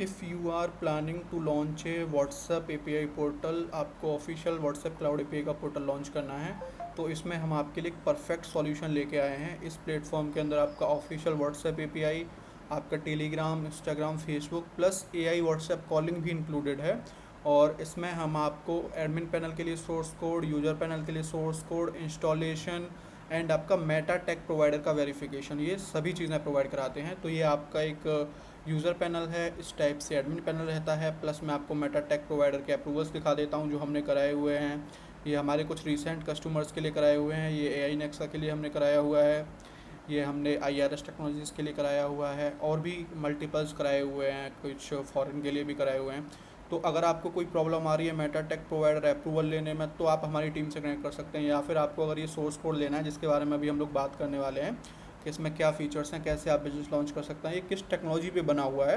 If you are planning to launch a WhatsApp API portal, आपको official WhatsApp cloud API का portal launch करना है, तो इसमें हम आपके लिए एक परफेक्ट सॉल्यूशन लेके आए हैं। इस प्लेटफॉर्म के अंदर आपका ऑफिशियल व्हाट्सएप एपीआई, आपका Telegram, Instagram, Facebook plus AI WhatsApp calling भी इंक्लूडेड है। और इसमें हम आपको एडमिन पैनल के लिए सोर्स कोड, यूज़र पैनल के लिए सोर्स कोड, इंस्टॉलेशन एंड आपका मेटा टेक प्रोवाइडर का वेरिफिकेशन, ये सभी चीज़ें प्रोवाइड कराते हैं। तो ये आपका एक यूज़र पैनल है, इस टाइप से एडमिन पैनल रहता है, प्लस मैं आपको मेटा टेक प्रोवाइडर के अप्रूवल्स दिखा देता हूँ जो हमने कराए हुए हैं। ये हमारे कुछ रिसेंट कस्टमर्स के लिए कराए हुए हैं। ये एआई नेक्सा के लिए हमने कराया हुआ है, ये हमने आईआरएस टेक्नोलॉजीज़ के लिए कराया हुआ है, और भी मल्टीपल्स कराए हुए हैं, कुछ फॉरेन के लिए भी कराए हुए हैं। तो अगर आपको कोई प्रॉब्लम आ रही है मेटा टेक प्रोवाइडर अप्रूवल लेने में, तो आप हमारी टीम से कनेक्ट कर सकते हैं। या फिर आपको अगर ये सोर्स कोड लेना है, जिसके बारे में अभी हम लोग बात करने वाले हैं कि इसमें क्या फ़ीचर्स हैं, कैसे आप बिजनेस लॉन्च कर सकते हैं, ये किस टेक्नोलॉजी पे बना हुआ है,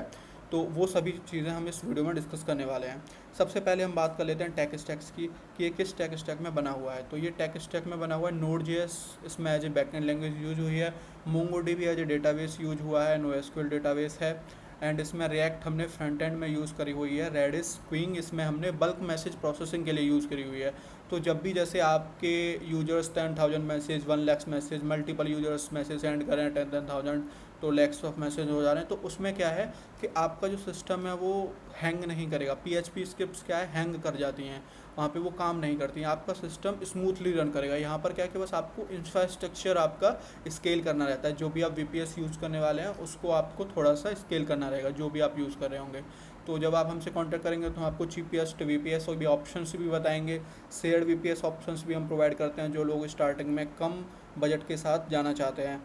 तो वो सभी चीज़ें हम इस वीडियो में डिस्कस करने वाले हैं। सबसे पहले हम बात कर लेते हैं टेक स्टैक्स की, कि ये किस टेक स्टैक में बना हुआ है। तो ये टेक स्टैक में बना हुआ है नोड जेएस, इसमें as a backend language use हुई है। MongoDB as a database use हुआ है, नोएसक्यूएल डेटाबेस है। एंड इसमें रिएक्ट हमने फ्रंट एंड में यूज़ करी हुई है। रेडिस क्विंग इसमें हमने बल्क मैसेज प्रोसेसिंग के लिए यूज़ करी हुई है। तो जब भी जैसे आपके users 10,000 message, 1 lakh message, multiple users message send करें 10,000, तो लैक्स ऑफ मैसेज हो जा रहे हैं, तो उसमें क्या है कि आपका जो सिस्टम है वो हैंग नहीं करेगा। पीएचपी स्क्रिप्ट्स क्या है, हैंग कर जाती हैं, वहाँ पे वो काम नहीं करती हैं, आपका सिस्टम स्मूथली रन करेगा। यहाँ पर क्या है कि बस आपको इंफ्रास्ट्रक्चर आपका स्केल करना रहता है। जो भी आप वीपीएस यूज़ करने वाले हैं उसको आपको थोड़ा सा स्केल करना रहेगा, जो भी आप यूज़ कर रहे होंगे। तो जब आप हमसे कांटेक्ट करेंगे तो हम आपको चीपेस्ट वीपीएस और भी ऑप्शंस भी बताएंगे। शेयर्ड वीपीएस ऑप्शंस भी हम प्रोवाइड करते हैं जो लोग स्टार्टिंग में कम बजट के साथ जाना चाहते हैं।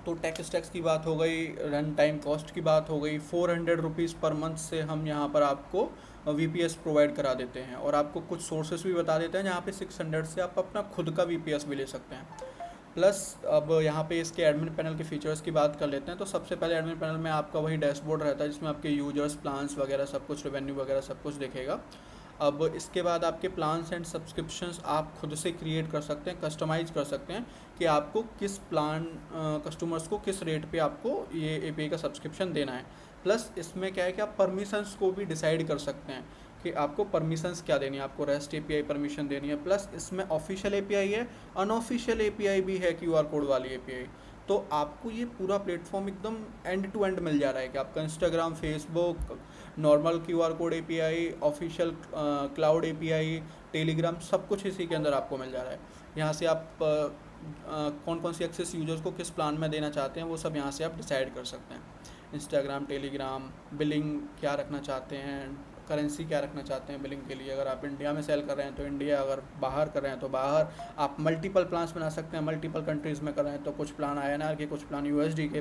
तो टैक्स स्टैक्स की बात हो गई, रन टाइम कॉस्ट की बात हो गई। 400 रुपीज़ पर मंथ से हम यहाँ पर आपको वीपीएस प्रोवाइड करा देते हैं, और आपको कुछ सोर्सेस भी बता देते हैं जहाँ पे 600 से आप अपना खुद का वीपीएस भी ले सकते हैं। प्लस अब यहाँ पे इसके एडमिन पैनल के फीचर्स की बात कर लेते हैं। तो सबसे पहले एडमिन पैनल में आपका वही डैशबोर्ड रहता है जिसमें आपके यूजर्स, प्लान्स वगैरह सब कुछ, रेवेन्यू वगैरह सब कुछ दिखेगा। अब इसके बाद आपके प्लान्स एंड सब्सक्रिप्शंस आप खुद से क्रिएट कर सकते हैं, कस्टमाइज़ कर सकते हैं कि आपको किस प्लान, कस्टमर्स को किस रेट पे आपको ये एपीआई का सब्सक्रिप्शन देना है। प्लस इसमें क्या है कि आप परमिशंस को भी डिसाइड कर सकते हैं कि आपको परमिशंस क्या देनी है, आपको रेस्ट एपीआई परमिशन देनी है। प्लस इसमें ऑफिशियल एपीआई है, अनऑफिशियल एपीआई भी है, क्यूआर कोड वाली एपीआई। तो आपको ये पूरा प्लेटफॉर्म एकदम एंड टू एंड मिल जा रहा है कि आपका Instagram, Facebook, normal QR code API, official cloud API, Telegram, सब कुछ इसी के अंदर आपको मिल जा रहा है। यहाँ से आप कौन कौन सी एक्सेस यूजर्स को किस प्लान में देना चाहते हैं वो सब यहाँ से आप डिसाइड कर सकते हैं। इंस्टाग्राम, टेलीग्राम, बिलिंग क्या रखना चाहते हैं, करेंसी क्या रखना चाहते हैं बिलिंग के लिए। अगर आप इंडिया में सेल कर रहे हैं तो इंडिया, अगर बाहर कर रहे हैं तो बाहर। आप मल्टीपल प्लान्स बना सकते हैं, मल्टीपल कंट्रीज़ में कर रहे हैं तो कुछ प्लान आईएनआर के, कुछ प्लान यूएसडी के।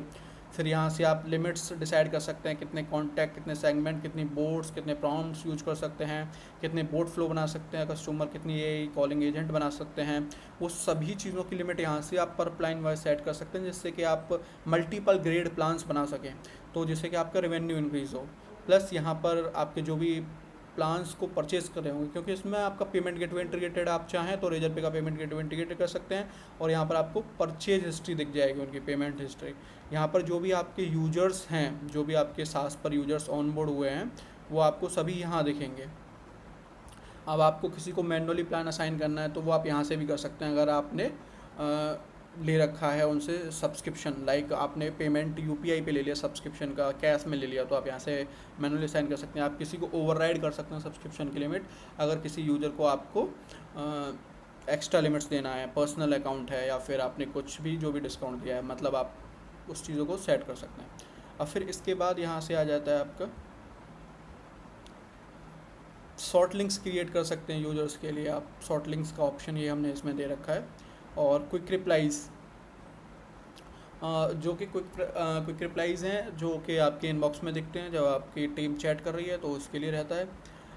फिर यहाँ से आप लिमिट्स डिसाइड कर सकते हैं, कितने कॉन्टैक्ट, कितने सेगमेंट, कितनी बोर्ड्स, कितने प्रॉम्प्ट्स यूज कर सकते हैं, कितने बोर्ड फ्लो बना सकते हैं कस्टमर, कितनी ये कॉलिंग एजेंट बना सकते हैं। वो सभी चीज़ों की लिमिट यहाँ से आप पर प्लान वाइज सेट कर सकते हैं, जिससे कि आप मल्टीपल ग्रेड प्लान्स बना सकें, तो जिससे कि आपका रेवेन्यू इंक्रीज़ हो। प्लस यहाँ पर आपके जो भी प्लान्स को परचेज कर रहे होंगे, क्योंकि इसमें आपका पेमेंट गेटवे इंटीग्रेटेड, आप चाहें तो रेजर पे का पेमेंट गेटवे इंटीग्रेट कर सकते हैं, और यहाँ पर आपको परचेज हिस्ट्री दिख जाएगी, उनकी पेमेंट हिस्ट्री। यहाँ पर जो भी आपके यूजर्स हैं, जो भी आपके सास पर यूजर्स ऑन बोर्ड हुए हैं, वो आपको सभी यहाँ दिखेंगे। अब आपको किसी को मैनुअली प्लान असाइन करना है तो वो आप यहाँ से भी कर सकते हैं। अगर आपने ले रखा है उनसे सब्सक्रिप्शन, लाइक आपने पेमेंट यूपीआई पे ले लिया सब्सक्रिप्शन का, कैश में ले लिया, तो आप यहाँ से मैनुअली असाइन कर सकते हैं। आप किसी को ओवरराइड कर सकते हैं सब्सक्रिप्शन की लिमिट, अगर किसी यूज़र को आपको एक्स्ट्रा लिमिट्स देना है, पर्सनल अकाउंट है, या फिर आपने कुछ भी जो भी डिस्काउंट दिया है, मतलब आप उस चीज़ों को सेट कर सकते हैं। अब फिर इसके बाद यहाँ से आ जाता है आपका शॉर्ट लिंक्स क्रिएट कर सकते हैं यूजर्स के लिए आप। शॉर्ट लिंक्स का ऑप्शन ये हमने इसमें दे रखा है। और क्विक रिप्लाइज़, जो कि क्विक रिप्लाइज़ हैं जो कि आपके इनबॉक्स में दिखते हैं जब आपकी टीम चैट कर रही है, तो उसके लिए रहता है।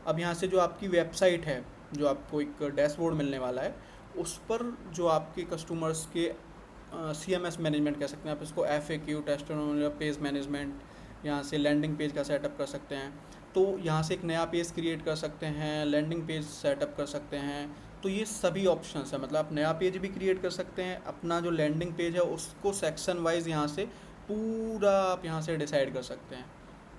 अब यहाँ से जो आपकी वेबसाइट है, जो आपको एक डैशबोर्ड मिलने वाला है, उस पर जो आपके कस्टमर्स के CMS मैनेजमेंट कह सकते हैं आप इसको, FAQ, टेस्टिमोनियल, पेज मैनेजमेंट, यहाँ से लैंडिंग पेज का सेटअप कर सकते हैं। तो यहाँ से एक नया पेज क्रिएट कर सकते हैं, लैंडिंग पेज सेटअप कर सकते हैं। तो ये सभी ऑप्शंस हैं, मतलब आप नया पेज भी क्रिएट कर सकते हैं, अपना जो लैंडिंग पेज है उसको सेक्शन वाइज यहाँ से पूरा आप यहाँ से डिसाइड कर सकते हैं।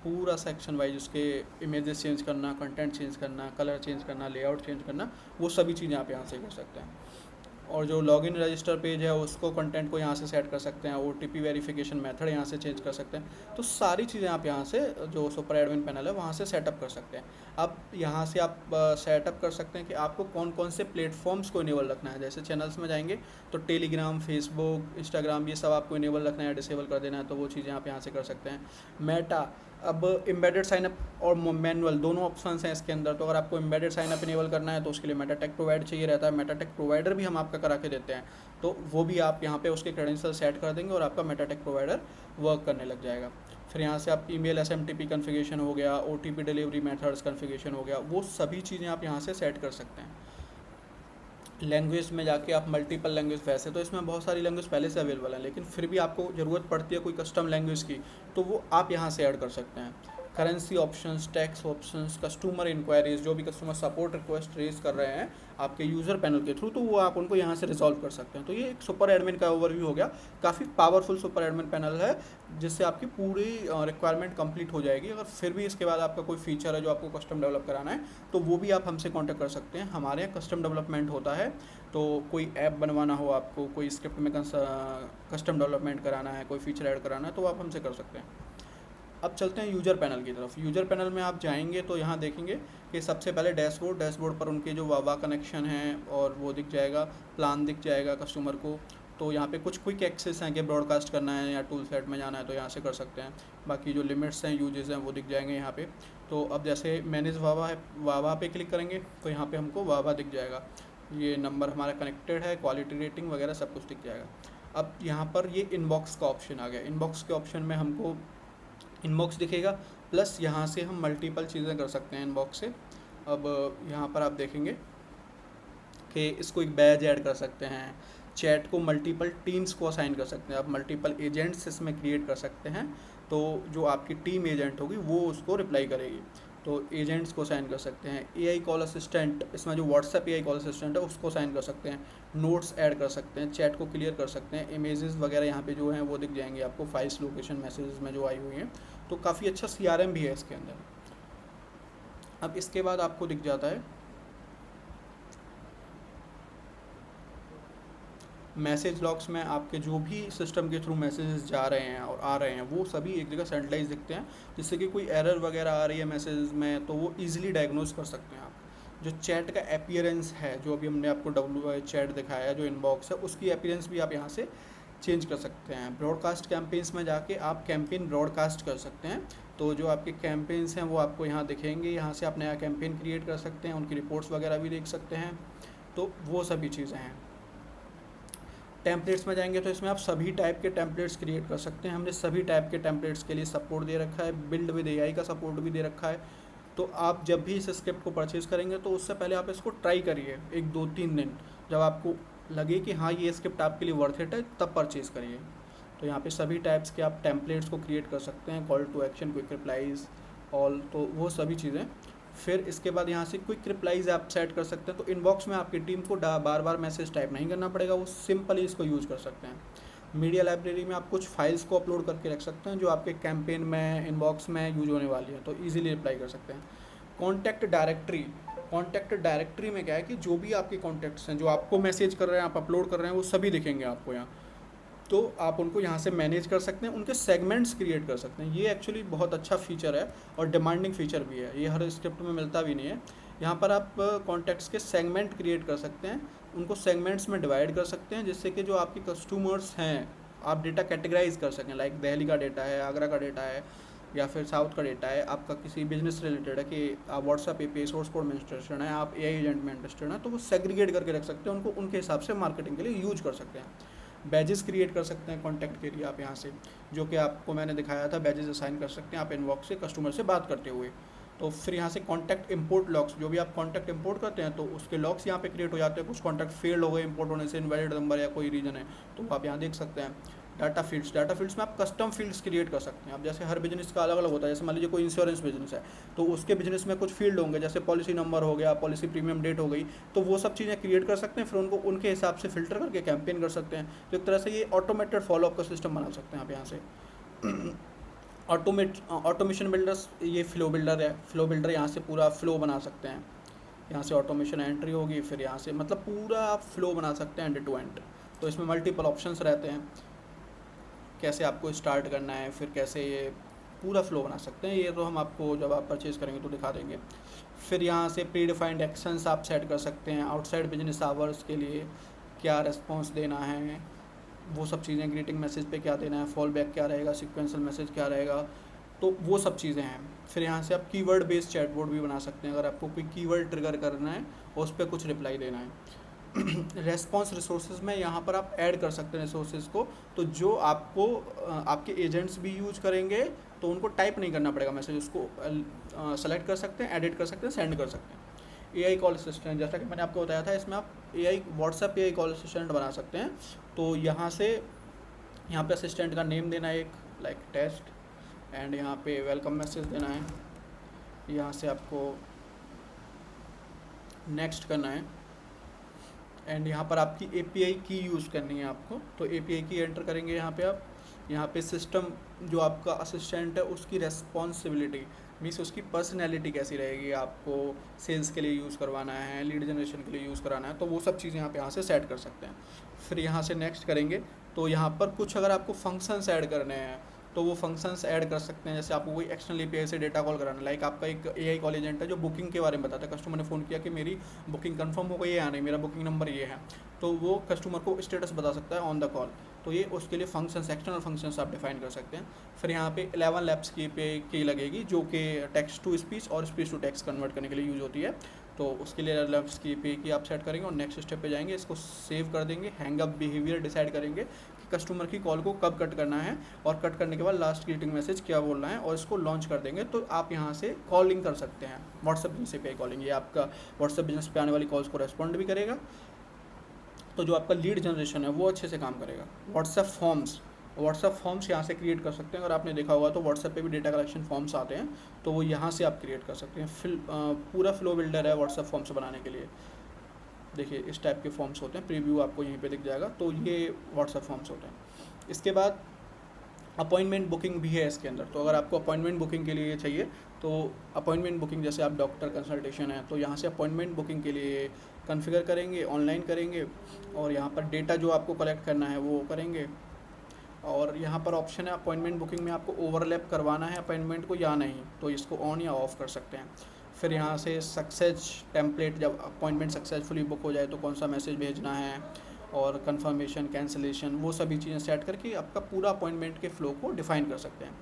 पूरा सेक्शन वाइज उसके इमेजेस चेंज करना, कंटेंट चेंज करना, कलर चेंज करना, लेआउट चेंज करना, वो सभी चीज़ें आप यहाँ से कर सकते हैं। और जो लॉगिन रजिस्टर पेज है उसको, कंटेंट को यहाँ से सेट कर सकते हैं, OTP वेरिफिकेशन मेथड यहाँ से चेंज कर सकते हैं। तो सारी चीज़ें आप यहाँ से जो सुपर एडमिन पैनल है वहाँ से सेटअप कर सकते हैं। अब यहाँ से आप सेटअप कर सकते हैं कि आपको कौन कौन से प्लेटफॉर्म्स को इनेबल रखना है। जैसे चैनल्स में जाएंगे तो टेलीग्राम, फेसबुक, इंस्टाग्राम, ये सब आपको इनेबल रखना है, डिसेबल कर देना है, तो वो चीज़ें आप यहाँ से कर सकते हैं। मेटा, अब एम्बेडेड साइनअप और मैनुअल दोनों ऑप्शंस हैं इसके अंदर। तो अगर आपको एम्बेडेड साइनअप इनेबल करना है तो उसके लिए मेटाटेक प्रोवाइड चाहिए रहता है। मेटाटेक प्रोवाइडर भी हम आपका करा के देते हैं, तो वो भी आप यहाँ पे उसके क्रेडेंशियल सेट कर देंगे और आपका मेटाटेक प्रोवाइडर वर्क करने लग जाएगा। फिर यहाँ से आप ईमेल SMTP कन्फिगरेशन हो गया, OTP डिलीवरी मेथड्स कन्फिगरेशन हो गया, वो सभी चीज़ें आप यहाँ से सेट कर सकते हैं। लैंग्वेज में जाके आप मल्टीपल लैंग्वेज, वैसे तो इसमें बहुत सारी लैंग्वेज पहले से अवेलेबल है, लेकिन फिर भी आपको ज़रूरत पड़ती है कोई कस्टम लैंग्वेज की, तो वो आप यहाँ से ऐड कर सकते हैं। Currency options, tax options, customer inquiries, जो भी कस्टमर सपोर्ट रिक्वेस्ट रेज कर रहे हैं आपके यूज़र पैनल के थ्रू, तो वो आप उनको यहाँ से रिजॉल्व कर सकते हैं। तो ये एक सुपर एडमिन का ओवरव्यू हो गया। काफ़ी पावरफुल सुपर एडमिन पैनल है जिससे आपकी पूरी रिक्वायरमेंट कंप्लीट हो जाएगी। अगर फिर भी इसके बाद आपका कोई फीचर है जो आपको कस्टम डेवलप कराना है, तो वो भी आप हमसे कॉन्टैक्ट कर सकते हैं। हमारे यहाँ कस्टम डेवलपमेंट होता है, तो कोई ऐप बनवाना हो आपको, कोई स्क्रिप्ट में कस्टम डेवलपमेंट कराना है, कोई फीचर ऐड कराना है, तो आप हमसे कर सकते हैं। अब चलते हैं यूज़र पैनल की तरफ। यूज़र पैनल में आप जाएंगे तो यहाँ देखेंगे कि सबसे पहले डैशबोर्ड पर उनके जो वावा कनेक्शन हैं और वो दिख जाएगा, प्लान दिख जाएगा कस्टमर को। तो यहाँ पे कुछ क्विक एक्सेस हैं कि ब्रॉडकास्ट करना है या टूल सेट में जाना है तो यहाँ से कर सकते हैं। बाकी जो लिमिट्स हैं, यूजेस हैं, वो दिख जाएंगे यहाँ पे। तो अब जैसे मैनेज वावा है, वावा पे क्लिक करेंगे तो यहाँ पे हमको वावा दिख जाएगा, ये नंबर हमारा कनेक्टेड है, क्वालिटी रेटिंग वगैरह सब कुछ दिख जाएगा। अब यहाँ पर ये इनबॉक्स का ऑप्शन आ गया। इनबॉक्स के ऑप्शन में हमको इनबॉक्स दिखेगा, प्लस यहाँ से हम मल्टीपल चीज़ें कर सकते हैं इनबॉक्स से। अब यहाँ पर आप देखेंगे कि इसको एक बैज ऐड कर सकते हैं, चैट को मल्टीपल टीम्स को असाइन कर सकते हैं, आप मल्टीपल एजेंट्स इसमें क्रिएट कर सकते हैं। तो जो आपकी टीम एजेंट होगी वो उसको रिप्लाई करेगी, तो एजेंट्स को साइन कर सकते हैं। AI कॉल असिस्टेंट, इसमें जो व्हाट्सएप AI कॉल असिस्टेंट है उसको साइन कर सकते हैं। नोट्स ऐड कर सकते हैं, चैट को क्लियर कर सकते हैं, इमेजेस वगैरह यहाँ पे जो हैं वो दिख जाएंगे आपको, फाइल्स, लोकेशन, मैसेजेस में जो आई हुई हैं। तो काफ़ी अच्छा CRM भी है इसके अंदर। अब इसके बाद आपको दिख जाता है मैसेज लॉग्स में आपके जो भी सिस्टम के थ्रू मैसेजेस जा रहे हैं और आ रहे हैं वो सभी एक जगह सेंट्रलाइज दिखते हैं, जिससे कि कोई एरर वगैरह आ रही है मैसेज में तो वो इजीली डायग्नोज कर सकते हैं आप। जो चैट का अपीयरेंस है, जो अभी हमने आपको WI चैट दिखाया है, जो इनबॉक्स है उसकी अपीयरेंस भी आप यहाँ से चेंज कर सकते हैं। ब्रॉडकास्ट कैंपेन्स में जाके आप कैंपेन ब्रॉडकास्ट कर सकते हैं, तो जो आपके कैंपेन्स हैं वो आपको यहाँ दिखेंगे। यहाँ से आप नया कैंपेन क्रिएट कर सकते हैं, उनकी रिपोर्ट्स वगैरह भी देख सकते हैं। तो वो सभी चीज़ें हैं। टेम्पलेट्स में जाएंगे तो इसमें आप सभी टाइप के टेम्पलेट्स क्रिएट कर सकते हैं। हमने सभी टाइप के टेम्पलेट्स के लिए सपोर्ट दे रखा है, बिल्ड विद AI का सपोर्ट भी दे रखा है। तो आप जब भी इस स्क्रिप्ट को परचेज़ करेंगे तो उससे पहले आप इसको ट्राई करिए 1-2-3 दिन, जब आपको लगे कि हाँ ये स्क्रिप्ट आपके लिए वर्थ इट है तब परचेज़ करिए। तो यहाँ पे सभी टाइप्स के आप टेम्पलेट्स को क्रिएट कर सकते हैं, call to action, quick replies, all, तो वो सभी चीज़ें। फिर इसके बाद यहाँ से क्विक रिप्लाइज आप सेट कर सकते हैं, तो इनबॉक्स में आपकी टीम को बार बार मैसेज टाइप नहीं करना पड़ेगा, वो सिंपली इसको यूज़ कर सकते हैं। मीडिया लाइब्रेरी में आप कुछ फाइल्स को अपलोड करके रख सकते हैं जो आपके कैंपेन में, इनबॉक्स में यूज होने वाली है, तो ईजिली रिप्लाई कर सकते हैं। कॉन्टैक्ट डायरेक्टरी में क्या है कि जो भी आपके कॉन्टैक्ट्स हैं, जो आपको मैसेज कर रहे हैं, आप अपलोड कर रहे हैं, वो सभी दिखेंगे आपको यहाँ। तो आप उनको यहाँ से मैनेज कर सकते हैं, उनके सेगमेंट्स क्रिएट कर सकते हैं। ये एक्चुअली बहुत अच्छा फीचर है और डिमांडिंग फीचर भी है, ये हर स्क्रिप्ट में मिलता भी नहीं है। यहाँ पर आप कॉन्टैक्ट्स के सेगमेंट क्रिएट कर सकते हैं, उनको सेगमेंट्स में डिवाइड कर सकते हैं, जिससे कि जो आपके कस्टमर्स हैं आप डेटा कैटेगराइज कर सकें। लाइक दिल्ली का डेटा है, आगरा का डेटा है, या फिर साउथ का डेटा है, आपका किसी बिजनेस रिलेटेड है कि आप व्हाट्सएप API सोर्स कोड में इंटरेस्टेड है, आप AI एजेंट में इंटरेस्टेड हैं, तो वो सेग्रीगेट करके रख सकते हैं, उनको उनके हिसाब से मार्केटिंग के लिए यूज कर सकते हैं। बैजेस क्रिएट कर सकते हैं कॉन्टैक्ट के लिए आप यहाँ से, जो कि आपको मैंने दिखाया था, बैजेस असाइन कर सकते हैं आप इनबॉक्स से कस्टमर से बात करते हुए। तो फिर यहाँ से कॉन्टैक्ट इंपोर्ट लॉक्स, जो भी आप कॉन्टैक्ट इंपोर्ट करते हैं तो उसके लॉक्स यहाँ पे क्रिएट हो जाते हैं। कुछ कॉन्टैक्ट फेल्ड हो गए इंपोर्ट होने से, इनवैलिड नंबर या कोई रीज़न है, तो आप यहाँ देख सकते हैं। डाटा फील्ड्स में आप कस्टम फील्ड्स क्रिएट कर सकते हैं। अब जैसे हर बिजनेस का अलग अलग होता है, जैसे मान लीजिए कोई इंश्योरेंस बिजनेस है तो उसके बिजनेस में कुछ फील्ड होंगे, जैसे पॉलिसी नंबर हो गया, पॉलिसी प्रीमियम डेट हो गई, तो वो सब चीज़ें क्रिएट कर सकते हैं, फिर उनको उनके हिसाब से फिल्टर करके कैंपेन कर सकते हैं। तो एक तरह से ये ऑटोमेटेड फॉलोअप का सिस्टम बना सकते हैं आप यहाँ से। ऑटोमेशन बिल्डर्स, ये फ्लो बिल्डर है। फ्लो बिल्डर यहाँ से पूरा फ्लो बना सकते हैं, यहाँ से ऑटोमेशन एंट्री होगी, फिर यहाँ से मतलब पूरा आप फ्लो बना सकते हैं एंड टू एंड। तो इसमें मल्टीपल ऑप्शंस रहते हैं, कैसे आपको स्टार्ट करना है, फिर कैसे ये पूरा फ्लो बना सकते हैं। ये तो हम आपको जब आप परचेज़ करेंगे तो दिखा देंगे। फिर यहाँ से प्री डिफाइंड एक्शंस आप सेट कर सकते हैं, आउटसाइड बिजनेस आवर्स के लिए क्या रिस्पॉन्स देना है, वो सब चीज़ें, ग्रीटिंग मैसेज पे क्या देना है, फॉल बैक क्या रहेगा, सिक्वेंशियल मैसेज क्या रहेगा, तो वो सब चीज़ें हैं। फिर यहाँ से आप कीवर्ड बेस्ड चैटबॉट भी बना सकते हैं, अगर आपको कोई कीवर्ड ट्रिगर करना है और उस पर कुछ रिप्लाई देना है। रेस्पॉन्स रिसोर्सेज में यहाँ पर आप ऐड कर सकते हैं रिसोर्सेज को, तो जो आपको आपके एजेंट्स भी यूज करेंगे तो उनको टाइप नहीं करना पड़ेगा मैसेज, उसको सेलेक्ट कर सकते हैं, एडिट कर सकते हैं, सेंड कर सकते हैं। एआई कॉल असिस्टेंट, जैसा कि मैंने आपको बताया था, इसमें आप व्हाट्सएप एआई कॉल असिस्टेंट बना सकते हैं। तो यहाँ पे असिस्टेंट का नेम देना है, एक लाइक टेस्ट, एंड यहाँ पे वेलकम मैसेज देना है, यहाँ से आपको नेक्स्ट करना है, एंड यहाँ पर आपकी एपीआई की यूज़ करनी है आपको। तो एपीआई की एंटर करेंगे यहाँ पे आप, यहाँ पे सिस्टम जो आपका असिस्टेंट है उसकी रेस्पॉन्सिबिलिटी मीन्स उसकी पर्सनैलिटी कैसी रहेगी, आपको सेल्स के लिए यूज़ करवाना है, लीड जनरेशन के लिए यूज़ कराना है, तो वो सब चीज़ें आप यहाँ से सेट कर सकते हैं। फिर यहाँ से नेक्स्ट करेंगे तो यहाँ पर कुछ अगर आपको फंक्शंस ऐड करने हैं तो वो फंक्शंस ऐड कर सकते हैं। जैसे आपको कोई एक्सटर्नल एपीआई से डेटा कॉल कराना, लाइक आपका एक एआई कॉल एजेंट है जो बुकिंग के बारे में बताता है। कस्टमर ने फ़ोन किया कि मेरी बुकिंग कंफर्म हो गई है या नहीं, मेरा बुकिंग नंबर ये है, तो वो कस्टमर को स्टेटस बता सकता है ऑन द कॉल। तो ये उसके लिए फंक्शंस, एक्सटर्नल फंक्शंस आप डिफाइन कर सकते हैं। फिर यहाँ पे 11 लैब्स की लगेगी जो कि टेक्स्ट टू स्पीच और स्पीच टू टेक्स्ट कन्वर्ट करने के लिए यूज़ होती है। तो उसके लिए लैब्स की आप सेट करेंगे और नेक्स्ट स्टेप पे जाएंगे, इसको सेव कर देंगे, हैंगअप बिहेवियर डिसाइड करेंगे कि कस्टमर की कॉल को कब कट करना है, और कट करने के बाद लास्ट ग्रीटिंग मैसेज क्या बोलना है, और इसको लॉन्च कर देंगे। तो आप यहाँ से कॉलिंग कर सकते हैं, व्हाट्सएप बिजनेस पे कॉलिंग, ये आपका व्हाट्सएप बिजनेस पे आने वाली कॉल्स को रेस्पॉन्ड भी करेगा। तो जो आपका लीड जनरेशन है वो अच्छे से काम करेगा। व्हाट्सएप फॉर्म्स यहाँ से क्रिएट कर सकते हैं। अगर आपने देखा होगा तो व्हाट्सएप पे भी डेटा कलेक्शन फॉर्म्स आते हैं, तो वो यहाँ से आप क्रिएट कर सकते हैं। पूरा फ्लो बिल्डर है व्हाट्सएप फॉर्म्स बनाने के लिए। देखिए इस टाइप के फॉर्म्स होते हैं, प्रीव्यू आपको यहीं पे दिख जाएगा। तो ये व्हाट्सएप फॉर्म्स होते हैं। इसके बाद अपॉइंटमेंट बुकिंग भी है इसके अंदर। तो अगर आपको अपॉइंटमेंट बुकिंग के लिए चाहिए तो अपॉइंटमेंट बुकिंग, जैसे आप डॉक्टर कंसल्टेशन है तो यहाँ से अपॉइंटमेंट बुकिंग के लिए कॉन्फ़िगर करेंगे, ऑनलाइन करेंगे, और यहाँ पर डेटा जो आपको कलेक्ट करना है वो करेंगे। और यहाँ पर ऑप्शन है अपॉइंटमेंट बुकिंग में आपको ओवरलैप करवाना है अपॉइंटमेंट को या नहीं, तो इसको ऑन या ऑफ़ कर सकते हैं। फिर यहाँ से सक्सेस टेम्पलेट, जब अपॉइंटमेंट सक्सेसफुली बुक हो जाए तो कौन सा मैसेज भेजना है, और कंफर्मेशन, कैंसिलेशन, वो सभी चीज़ें सेट करके आपका पूरा अपॉइंटमेंट के फ्लो को डिफाइन कर सकते हैं।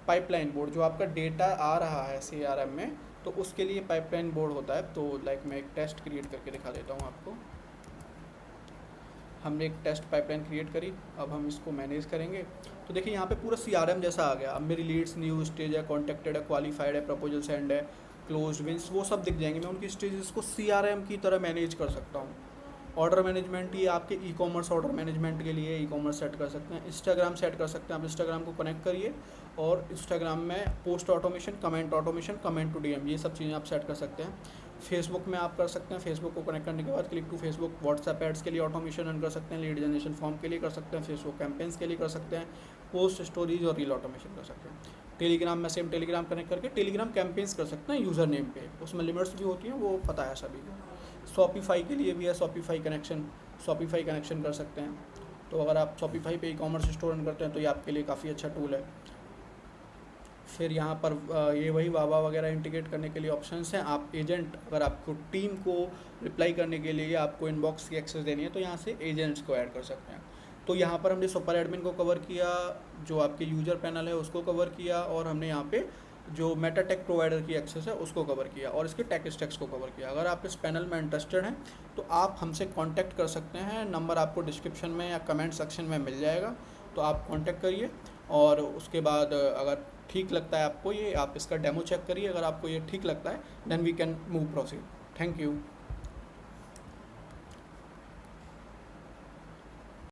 पाइपलाइन बोर्ड, जो आपका डेटा आ रहा है सीआरएम में, तो उसके लिए पाइपलाइन बोर्ड होता है। तो लाइक मैं एक टेस्ट क्रिएट करके दिखा देता हूँ आपको। हमने एक टेस्ट पाइपलाइन क्रिएट करी, अब हम इसको मैनेज करेंगे। तो देखिए यहाँ पे पूरा सीआरएम जैसा आ गया। अब मेरी लीड्स, न्यू स्टेज है, कॉन्टेक्टेड है, क्वालिफाइड है, प्रपोजल सेंड है, क्लोज विंस, वो सब दिख जाएंगे। मैं उनकी स्टेजेस को सीआरएम की तरह मैनेज कर सकता हूँ। ऑर्डर मैनेजमेंट, ये आपके ई कॉमर्स ऑर्डर मैनेजमेंट के लिए ई कॉमर्स सेट कर सकते हैं। इंस्टाग्राम सेट कर सकते हैं, आप इंस्टाग्राम को कनेक्ट करिए और इंस्टाग्राम में post automation, comment to DM, ये सब चीज़ें आप सेट कर सकते हैं। फेसबुक में आप कर सकते हैं, फेसबुक को कनेक्ट करने के बाद click to Facebook, WhatsApp ads के लिए ऑटोमेशन रन कर सकते हैं, लीड जनरेशन फॉर्म के लिए कर सकते हैं, फेसबुक कैंपेन्स के लिए कर सकते हैं, पोस्ट स्टोरीज और रील ऑटोमेशन कर सकते हैं। टेलीग्राम में सेम टेलीग्राम कनेक्ट करके टेलीग्राम कैंपेन्स कर सकते हैं यूज़र नेम पे, उसमें लिमिट्स भी होती हैं, वो पता है सभी को। शॉपिफाई के लिए भी है शॉपिफाई कनेक्शन कर सकते हैं। तो अगर आप शॉपिफाई पे ई कॉमर्स स्टोर रन करते हैं तो ये आपके लिए काफ़ी अच्छा टूल है। फिर यहाँ पर ये वही वावा वगैरह इंटीग्रेट करने के लिए ऑप्शंस हैं। आप एजेंट, अगर आपको टीम को रिप्लाई करने के लिए आपको इनबॉक्स की एक्सेस देनी है तो यहाँ से एजेंट्स को ऐड कर सकते हैं। तो यहाँ पर हमने सुपर एडमिन को कवर किया, जो आपके यूज़र पैनल है उसको कवर किया, और हमने यहाँ पे जो मेटा टेक प्रोवाइडर की एक्सेस है उसको कवर किया, और इसके टेक स्टैक्स को कवर किया। अगर आप इस पैनल में इंटरेस्टेड हैं तो आप हमसे कांटेक्ट कर सकते हैं। नंबर आपको डिस्क्रिप्शन में या कमेंट सेक्शन में मिल जाएगा, तो आप कांटेक्ट करिए। और उसके बाद अगर ठीक लगता है आपको ये, आप इसका डेमो चेक करिए। अगर आपको ये ठीक लगता है then we can move proceed. Thank you.